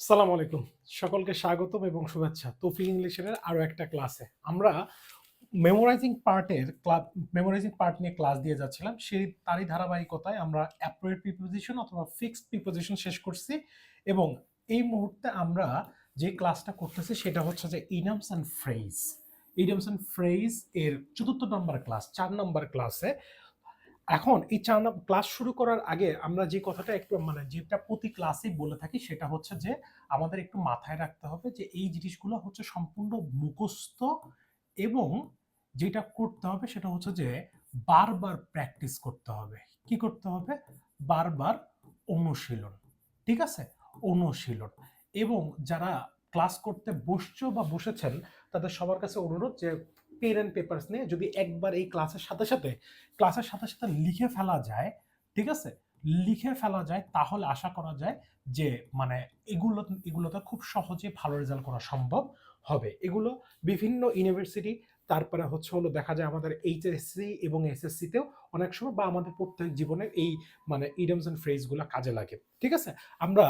সালাম আলাইকুম, সকলকে স্বাগতম এবং শুভেচ্ছা তৌফিক ইংলিশের আরো একটা ক্লাসে। আমরা মেমোরাইজিং পার্ট নিয়ে ক্লাস দিয়ে যাচ্ছিলাম। সেই তারই ধারাবাহিকতায় আমরা অ্যাপ্রোপ্রিয়েট প্রিপোজিশন অথবা ফিক্সড প্রিপোজিশন শেষ করছি এবং এই মুহূর্তে আমরা যে ক্লাসটা করতেছি সেটা হচ্ছে যে idioms and phrase. Idioms and phrase এর ৪র্থ নম্বর ক্লাস, ৪ নম্বর ক্লাসে। এখন এই ৪ নম্বর ক্লাস শুরু করার আগে আমরা যে কথাটা একটু যেটা প্রতি ক্লাসেই বলে থাকি সেটা হচ্ছে যে আমাদের একটু মাথায় রাখতে হবে যে এই জিনিসগুলো হচ্ছে সম্পূর্ণ মুখস্থ এবং যেটা করতে হবে সেটা হচ্ছে যে বারবার প্র্যাকটিস করতে হবে। কি করতে হবে? বারবার অনুশীলন। ঠিক আছে? অনুশীলন। এবং যারা ক্লাস করতে বসছো বা বসেছেন তাদের সবার কাছে অনুরোধ যে পেন অ্যান্ড পেপারস নিয়ে যদি একবার এই ক্লাসের সাথে সাথে লিখে ফেলা যায়, ঠিক আছে, লিখে ফেলা যায় তাহলে আশা করা যায় যে মানে এগুলোতে খুব সহজে ভালো রেজাল্ট করা সম্ভব হবে। এগুলো বিভিন্ন ইউনিভার্সিটি, তারপরে হচ্ছে হলো দেখা যায় আমাদের এইচএসসি এবং এসএসসি তেও অনেক সময় বা আমাদের প্রত্যেক জীবনে এই ইডিয়মস এন্ড ফ্রেজ গুলো কাজে লাগে। ঠিক আছে, আমরা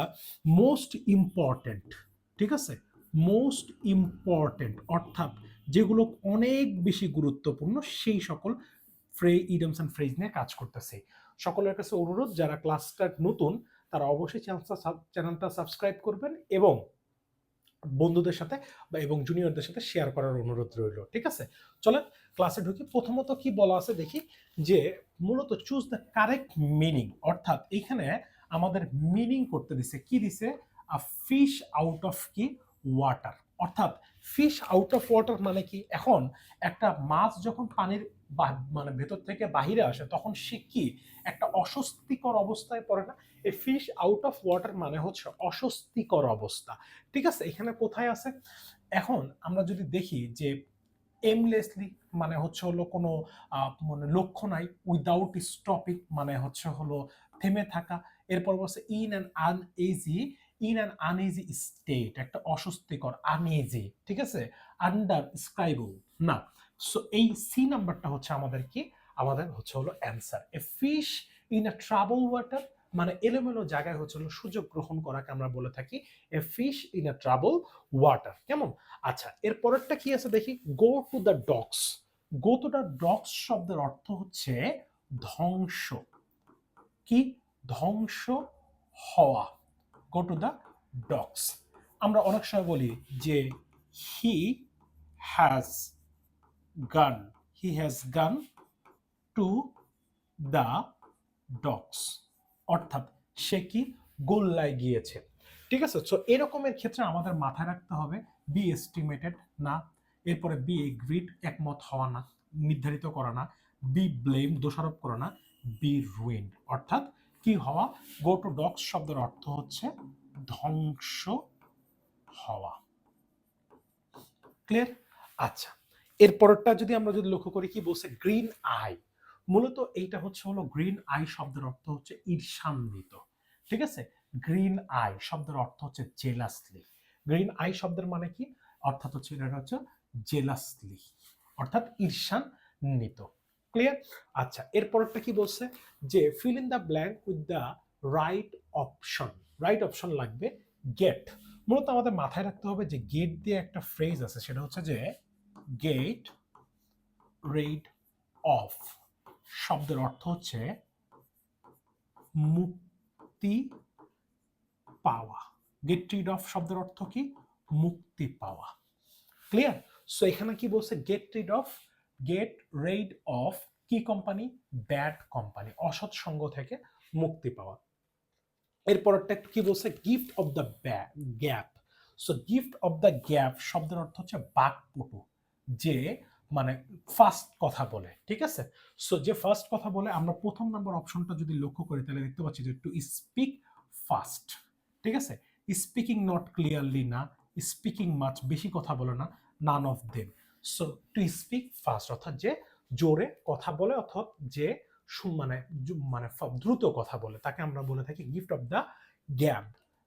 মোস্ট ইম্পর্টেন্ট, ঠিক আছে, মোস্ট ইম্পর্টেন্ট অর্থাৎ যেগুলো অনেক বেশি গুরুত্বপূর্ণ সেই সকল ইডিয়মস এন্ড ফ্রেজ নিয়ে কাজ করতেছে। সকলের কাছে অনুরোধ, যারা ক্লাসটা নতুন তারা অবশ্যই চ্যানেলটা সাবস্ক্রাইব করবেন এবং বন্ধুদের সাথে এবং জুনিয়রদের সাথে শেয়ার করার অনুরোধ রইল। ঠিক আছে, চলেন ক্লাসে ঢুকি। প্রথমত কি বলা আছে দেখি, যে মূলত চুজ দ্য কারেক্ট মিনিং, অর্থাৎ এখানে আমাদের মিনিং করতে দিছে, কি দিছে? আ ফিশ আউট অফ কি ওয়াটার। অর্থাৎ ফিশ আউট অফ ওয়াটার মানে কি? এখন একটা মাছ যখন পানির ভেতর থেকে বাহিরে আসে তখন সে কি একটা অস্বস্তিকর অবস্থায় পড়ে না? এই ফিশ আউট অফ ওয়াটার মানে হচ্ছে অস্বস্তিকর অবস্থা। ঠিক আছে, এখানে কোথায় আছে? এখন আমরা যদি দেখি যে এমলেসলি মানে হচ্ছে হলো কোনো লক্ষ্য নাই, উইদাউট স্টপিং মানে হচ্ছে হলো থেমে থাকা। এরপর বলছে ইন অ্যান আনইজি স্টেট, একটা অস্বস্তিকর আনইজি, ঠিক আছে, আন্ডার স্ক্রাইবল না। সো এই সি নাম্বারটা হচ্ছে আমাদের কি, আমাদের হচ্ছে হলো answer. A fish in a trouble water মানে এলোমেলো জায়গায় হচ্ছে হলো সুযোগ গ্রহণ করাকে আমরা বলে থাকি a fish in a trouble water. কেমন? আচ্ছা, এর পরেরটা কি আছে দেখি, go to the dogs. Go to the dogs শব্দের অর্থ হচ্ছে ধ্বংস। কি? ধ্বংস হওয়া। Go to the dogs. আমরা অনেক সময় বলি যে he has gone, he has gone to the dogs, অর্থাৎ সে কি গোল্লায় গিয়েছে। ঠিক আছে, সো এরকমের ক্ষেত্রে আমাদের মাথায় রাখতে হবে বি এস্টিমেটেড না, এরপরে বি এগ্রিড একমত হওয়া না, নির্ধারিত করা না, বি ব্লেম দোষারোপ করা না, বি রুইন্ড অর্থাৎ কি হওয়া। গো টু ডগস শব্দের অর্থ হচ্ছে ধ্বংস হওয়া। ক্লিয়ার? আচ্ছা, এরপরটা যদি আমরা লক্ষ্য করি, কি বলছে? Green I. মূলত এইটা হচ্ছে হলো গ্রিন আই শব্দের অর্থ হচ্ছে ঈর্ষান্বিত। ঠিক আছে, গ্রিন আই শব্দের অর্থ হচ্ছে জেলাসলি। গ্রিন আই শব্দের মানে কি? অর্থাৎ হচ্ছে এটা হচ্ছে জেলাসলি অর্থাৎ ঈর্ষান্বিত। ক্লিয়ার? আচ্ছা, এরপরটা কি বলছে? যে fill in the blank with the right option. Right option লাগবে গেট। মূলত আমাদের মাথায় রাখতে হবে যে গেট দিয়ে একটা ফ্রেজ আছে, সেটা হচ্ছে যে গেট রিড অফ শব্দের অর্থ হচ্ছে মুক্তি পাওয়া। গেট রিড অফ শব্দের অর্থ কি? মুক্তি পাওয়া। ক্লিয়ার? সো এখানে কি বলছে? গেট রিড অফ কি কোম্পানি? ব্যাড কোম্পানি, অসৎ সঙ্গ থেকে মুক্তি পাওয়া। এরপরটা কি বলছে? Gift of the gap. So gift of the gap শব্দের অর্থ হচ্ছে বাকপটু, যে ফার্স্ট কথা বলে। ঠিক আছে, সো যে ফার্স্ট কথা বলে, আমরা প্রথম নাম্বার অপশনটা যদি লক্ষ্য করি তাহলে দেখতে পাচ্ছি যে টু স্পিক ফাস্ট। ঠিক আছে, স্পিকিং নট ক্লিয়ারলি না, স্পিকিং মাচ বেশি কথা বলে না, none of them. So to speak fast অর্থাৎ যে জোরে কথা বলে অর্থাৎ যে মানে দ্রুত কথা বলে তাকে আমরা বলে থাকি গিফট অফ দ্য গ্যাপ।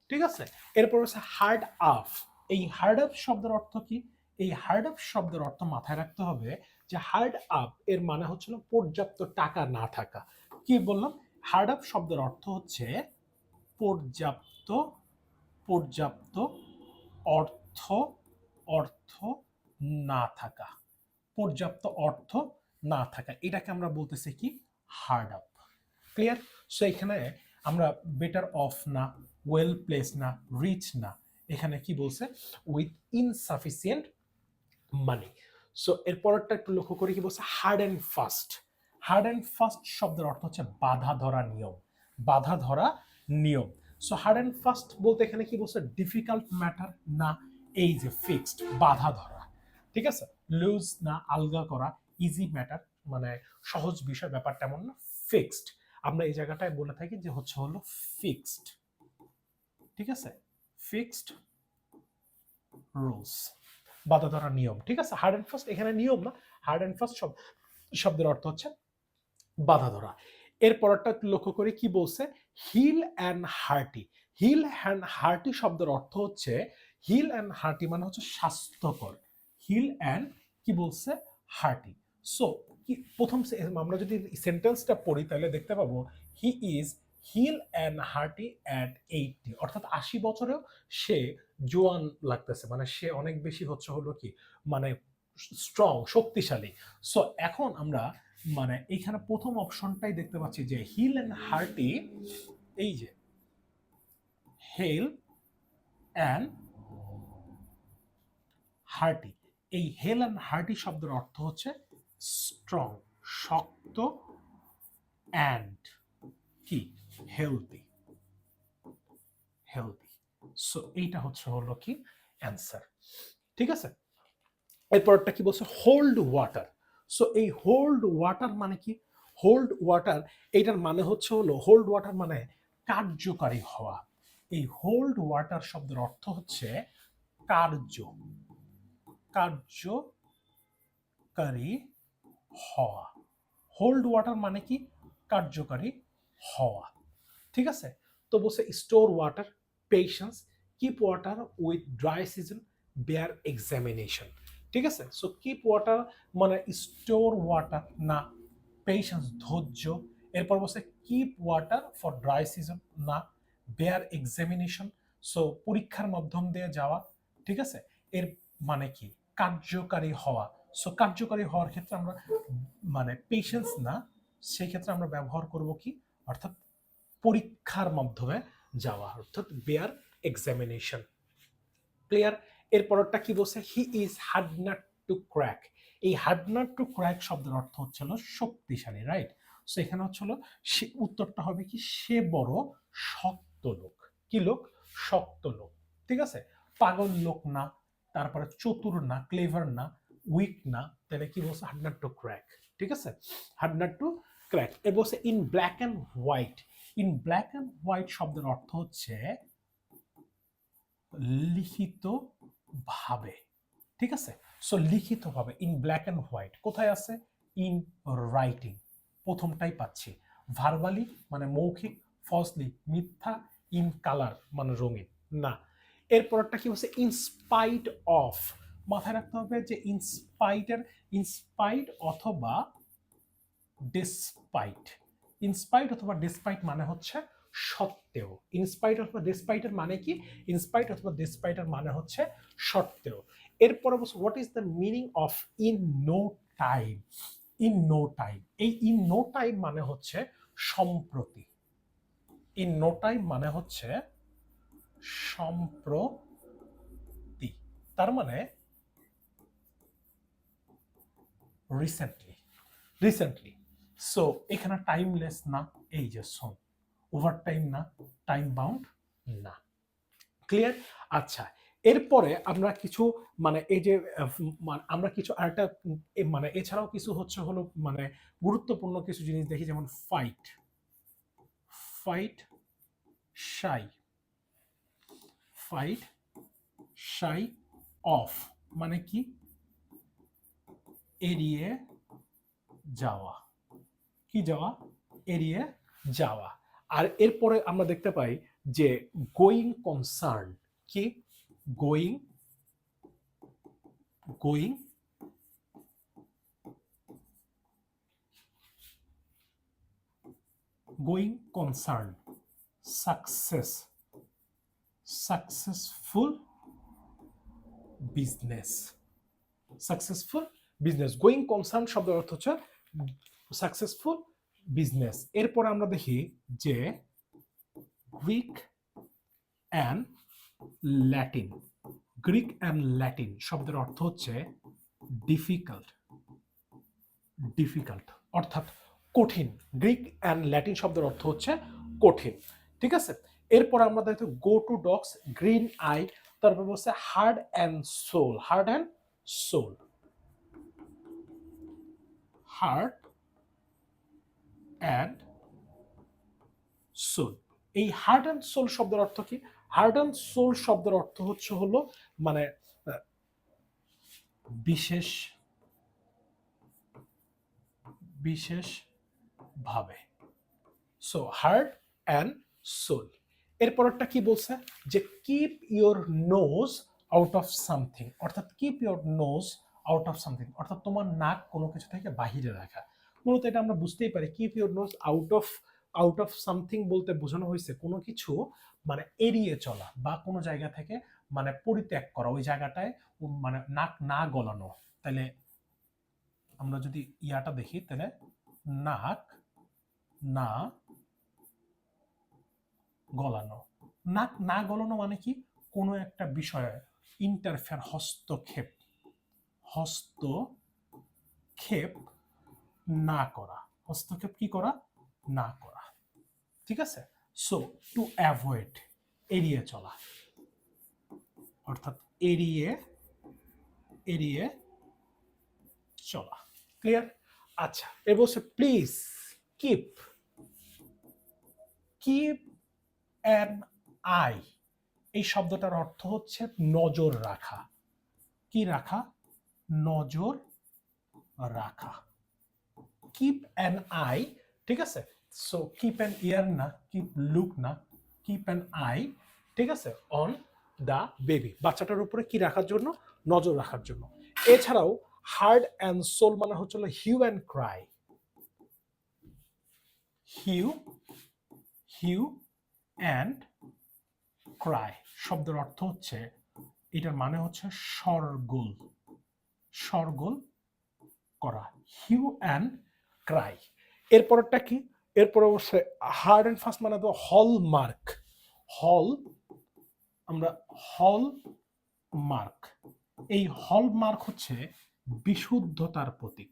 ঠিক আছে, এরপর হচ্ছে হার্ড আপ। এই হার্ড আপ শব্দের অর্থ কি? এই হার্ড আপ শব্দের অর্থ মাথায় রাখতে হবে যে হার্ড আপ এর মানে হচ্ছে পর্যাপ্ত টাকা না থাকা। কি বললাম? হার্ড আপ শব্দের অর্থ হচ্ছে পর্যাপ্ত পর্যাপ্ত অর্থ অর্থ না থাকা, পর্যাপ্ত অর্থ না থাকা, এটাকে আমরা বলতেছি কি হার্ড আপ। ক্লিয়ার? সো এখানে আমরা বেটার অফ না, ওয়েল প্লেস না, রিচ না, এখানে কি বলছে উইথ ইনসাফিসিয়েন্ট মানি। সো এর পরেরটা একটু লক্ষ্য করে কি বলছে hard and fast. Hard and fast শব্দের অর্থ হচ্ছে বাধা ধরা নিয়ম, বাধা ধরা নিয়ম। সো হার্ড অ্যান্ড ফাস্ট বলতে এখানে কি বলছে ডিফিকাল্ট ম্যাটার না, এই যে ফিক্সড বাধা ধরা, ঠিক আছে, লুজ না আলগা করা, ইজি ম্যাটার মানে সহজ বিষয় ব্যাপার তেমন না, ফিক্সড। আমরা এই জায়গাটায় বলে থাকি যে হচ্ছে হলো ফিক্সড, ঠিক আছে, ফিক্সড রুলস, বাধা ধরা নিয়ম, ঠিক আছে। হার্ড অ্যান্ড ফাস্ট এখানে নিয়ম না, হার্ড অ্যান্ড ফাস্ট শব্দের অর্থ হচ্ছে বাধা ধরা। এর পরেরটা লক্ষ্য করে কি বলছে hale and hearty. Hale and hearty শব্দের অর্থ হচ্ছে, হিল অ্যান্ড হার্টি মানে হচ্ছে স্বাস্থ্যকর, হিল অ্যান্ড কি বলছে হার্টি। সো কি প্রথম আমরা যদি সেন্টেন্সটা পড়ি তাহলে দেখতে পাবো he is hale and hearty at 80, অর্থাৎ 80 বছরেও সে জোয়ান লাগতেছে, মানে সে অনেক বেশি হচ্ছে হলো কি মানে স্ট্রং, শক্তিশালী। সো এখন আমরা মানে এইখানে প্রথম অপশনটাই দেখতে পাচ্ছি যে হিল অ্যান্ড হার্টি, এই যে হেল অ্যান্ড হার্টি, এই হেল অ্যান্ড হার্টি শব্দের অর্থ হচ্ছে স্ট্রং, শক্ত, অ্যান্ড কি হেলদি, হেলদি। সো এইটা হচ্ছে হলো কি অ্যান্সার, ঠিক আছে। এরপরটা কি বলছে হোল্ড ওয়াটার। সো এই হোল্ড ওয়াটার মানে কি, হোল্ড ওয়াটার এইটার মানে হচ্ছে হলো, হোল্ড ওয়াটার মানে কার্যকারী হওয়া। এই হোল্ড ওয়াটার শব্দের অর্থ হচ্ছে কার্যকারী হওয়া। হোল্ড ওয়াটার মানে কি কার্যকারী হওয়া, ঠিক আছে। তো বলছে store water, patience, keep water with dry season, bear examination, ঠিক আছে। সো কিপ ওয়াটার মানে স্টোর ওয়াটার না, পেশেন্স ধৈর্য, এরপর বলছে keep water for dry season না, বেয়ার এক্সামিনেশন সো পরীক্ষার মাধ্যম দিয়ে যাওয়া, ঠিক আছে। এর মানে কি কার্যকারী হওয়া। সো কার্যকারী হওয়ার ক্ষেত্রে আমরা মানে পেশেন্স না, সেই ক্ষেত্রে আমরা ব্যবহার করব কি অর্থাৎ পরীক্ষার মাধ্যমে যাওয়া, অর্থাৎ বেয়ার এক্সামিনেশন। ক্লিয়ার? এরপরটা কি বলছে he is hard nut two crack. এই হার্ড নাট টু ক্র্যাক শব্দের অর্থ হচ্ছিল শক্তিশালী, রাইট। সো এখানে হচ্ছিল সে, উত্তরটা হবে কি সে বড় শক্ত লোক। কি লোক? শক্ত লোক, ঠিক আছে। পাগল লোক না, তারপরে চতুর না, ক্লেভার না, উইক না, তাহলে কি বলছে হার্ড নাট টু ক্র্যাক, ঠিক আছে, হার্ড নাট টু ক্র্যাক। এ বলছে in black and white. In black and white শব্দের অর্থ হচ্ছে লিখিত ভাবে, ঠিক আছে। সো লিখিত ভাবে ইন ব্ল্যাক অ্যান্ড হোয়াইট কোথায় আছে? ইন রাইটিং, প্রথমটাই পাচ্ছি। ভার্বালি মানে মৌখিক, ফলসলি মিথ্যা, ইন কালার মানে রঙিন না। এরপরটা কি হচ্ছে ইনস্পাইট অফ, মাথায় রাখতে হবে যে ইনস্পাইটের ইনস্পাইট অথবা ডিসপাইট, ইনস্পাইট অথবা ডিসপাইট মানে হচ্ছে সত্ত্বেও। ইনস্পাইট অথবা ডিসপাইটের মানে কি? ইনস্পাইট অথবা ডিসপাইটের মানে হচ্ছে সত্ত্বেও। এরপরে বলছে what is the meaning of in no time. In no time, এই ইন নো টাইম মানে হচ্ছে সম্প্রতি। ইন নো টাইম মানে হচ্ছে সম্প্রতি, তার মানে রিসেন্টলি, রিসেন্টলি। সো এখানে টাইমলেস না, এই যে শোন, ওভার টাইম না, টাইম বাউন্ড না। ক্লিয়ার? আচ্ছা, এরপরে আমরা কিছু মানে এই যে আমরা কিছু আরেকটা মানে এছাড়াও কিছু হচ্ছে হলো মানে গুরুত্বপূর্ণ কিছু জিনিস দেখি, যেমন fight, fight shy, fight shy of মানে কি এড়িয়ে যাওয়া, কি যাওয়া? এড়িয়ে যাওয়া। আর এরপরে আমরা দেখতে পাই যে গোয়িং কনসার্ন, কি going, going going concern, success, successful business. Successful business, going concern শব্দের অর্থ হচ্ছে সাকসেসফুল বিজনেস। এরপর আমরা দেখি যে Greek and Latin. Greek and Latin শব্দের অর্থ হচ্ছে ডিফিকাল্ট। ডিফিকাল্ট অর্থাৎ কঠিন। গ্রিক অ্যান্ড ল্যাটিন শব্দের অর্থ হচ্ছে কঠিন, ঠিক আছে। এরপর আমরা দেখো go to dogs, green eye, তারপর বলছে heart and soul. Heart and soul, heart and soul. এই হার্ট অ্যান্ড সোল শব্দের অর্থ কি? হার্ট অ্যান্ড সোল শব্দের অর্থ হচ্ছে হলো মানে বিশেষ বিশেষ ভাবে। So heart and soul. এরপরটা কি বলছে যে keep your nose out of something, অর্থাৎ keep your nose out of something অর্থাৎ তোমার নাক কোনো কিছু থেকে বাহিরে রাখা। মূলত এটা আমরা বুঝতেই পারি, keep your nose out of something বলতে বোঝানো হয়েছে কোনো কিছু মানে এড়িয়ে চলা বা কোনো জায়গা থেকে মানে পরিত্যাগ করা, ওই জায়গাটায় মানে নাক না গলানো। তাহলে আমরা যদি ইয়াটা দেখি তাহলে নাক না গলানো। নাক না গলানো মানে কি? কোনো একটা বিষয়ে ইন্টারফেয়ার, হস্তক্ষেপ না করা। হস্তক্ষেপ কি করা? না করা, ঠিক আছে। সো টু অ্যাভয়েড, এড়িয়ে চলা, অর্থাৎ এড়িয়ে চলা। ক্লিয়ার? আচ্ছা, এ বলছে প্লিজ কিপ অ্যান আই। এই শব্দটার অর্থ হচ্ছে নজর রাখা। কি রাখা? নজর রাখা। কিপ অ্যান আই, ঠিক আছে। সো কিপ অ্যান ইয়ার না, কিপ লুক না, কিপ অ্যান আই, ঠিক আছে, অন দ্য বেবি, বাচ্চাটার উপরে কি রাখার জন্য? নজর রাখার জন্য। এছাড়াও হার্ট অ্যান্ড সোল মানে হচ্ছে hue and cry. Hue and cry শব্দের অর্থ হচ্ছে, এটার মানে হচ্ছে শরগোল করা। Hue and cry. এরপরটা কি? এরপর অবশ্যই হার্ড অ্যান্ড ফাস্ট মানে তো হলমার্ক। হলমার্ক, এই হলমার্ক হচ্ছে বিশুদ্ধতার প্রতীক।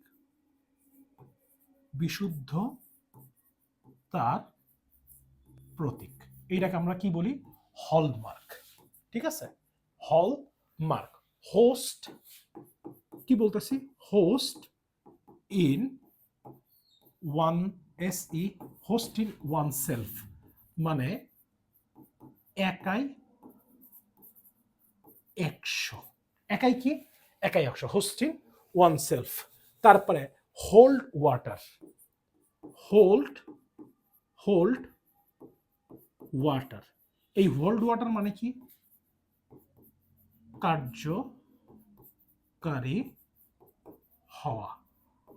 বিশুদ্ধতার প্রতীক, এইটাকে আমরা কি বলি? হলমার্ক, ঠিক আছে। হলমার্ক। হোস্ট, কি বলতেছি? Host in one SE, host in one self মানে একাই 100। একাই কি? একাই 100, হোস্ট ইন ওয়ান সেলফ। তারপরে হোল্ড ওয়াটার, হোল্ড ওয়াটার। এই হোল্ড ওয়াটার মানে কি? কার্যকারী হওয়া।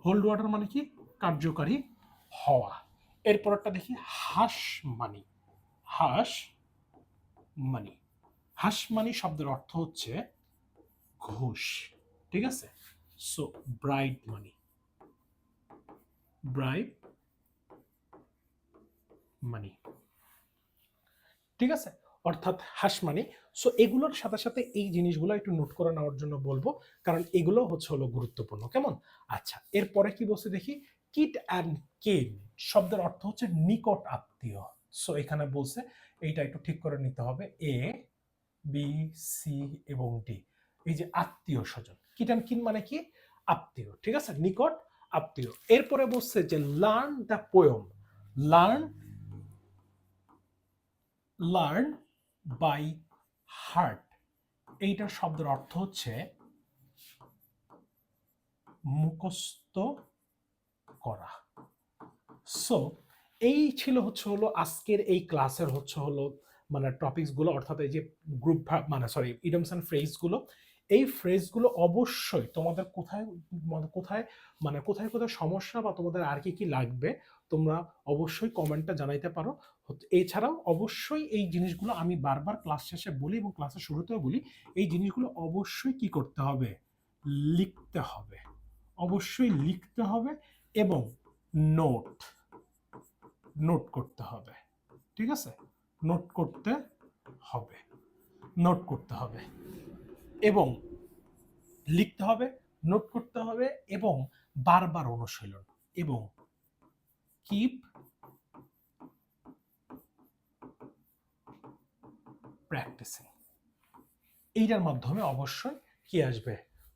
হোল্ড ওয়াটার মানে কি? কার্যকারী হওয়া। এরপরটা দেখি হাঁসমানি। হাঁসমানি শব্দের অর্থ হচ্ছে ঘুষ, ঠিক আছে। সো ব্রাইব মানি, ঠিক আছে, অর্থাৎ হাঁসমানি। সো এগুলোর সাথে সাথে এই জিনিসগুলো একটু নোট করে নেওয়ার জন্য বলবো, কারণ এগুলো হচ্ছে হলো গুরুত্বপূর্ণ। কেমন? আচ্ছা, এরপরে কি বলছে দেখি, কিট অ্যান্ড কিন শব্দের অর্থ হচ্ছে নিকট আত্মীয়। সো এখানে বলছে এইটা একটু ঠিক করে নিতে হবে, এ বি সি এবং ডি, এই যে আত্মীয় স্বজন। কিট অ্যান্ড কিন মানে কি? আত্মীয়, ঠিক আছে, নিকট আত্মীয়। এরপরে বলছে যে learn the poem. Learn by heart, এইটার শব্দের অর্থ হচ্ছে মুখস্থ করা। সো এই ছিল হচ্ছে হলো আজকের এই ক্লাসের হচ্ছে হলো মানে টপিকস গুলো, অর্থাৎ এই যে গ্রুপ মানে সরি ইডিয়মস এন্ড ফ্রেজ গুলো। এই ফ্রেজ গুলো অবশ্যই তোমাদের কোথায় কোথায় সমস্যা বা তোমাদের আর কি কি লাগবে তোমরা অবশ্যই কমেন্টে জানাইতে পারো। এছাড়াও অবশ্যই এই জিনিসগুলো আমি বারবার ক্লাস শেষে বলি এবং ক্লাসের শুরুতেও বলি, এই জিনিসগুলো অবশ্যই কি করতে হবে, লিখতে হবে, অবশ্যই লিখতে হবে এবং নোট নোট করতে হবে। ঠিক আছে, নোট করতে হবে, নোট করতে হবে এবং লিখতে হবে, নোট করতে হবে এবং বারবার অনুশীলন এবং কিপ প্র্যাকটিসিং। এইটার মাধ্যমে অবশ্যই কি আসবে,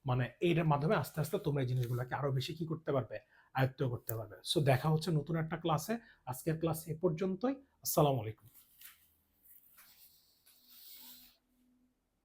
মানে এইটার মাধ্যমে আস্তে আস্তে তোমরা এই জিনিসগুলোকে আরো বেশি কি করতে পারবে, আয়ত্ত করতে পারবে। সো দেখা হচ্ছে নতুন একটা ক্লাসে। আজকের ক্লাস এ পর্যন্তই। আসসালামু আলাইকুম।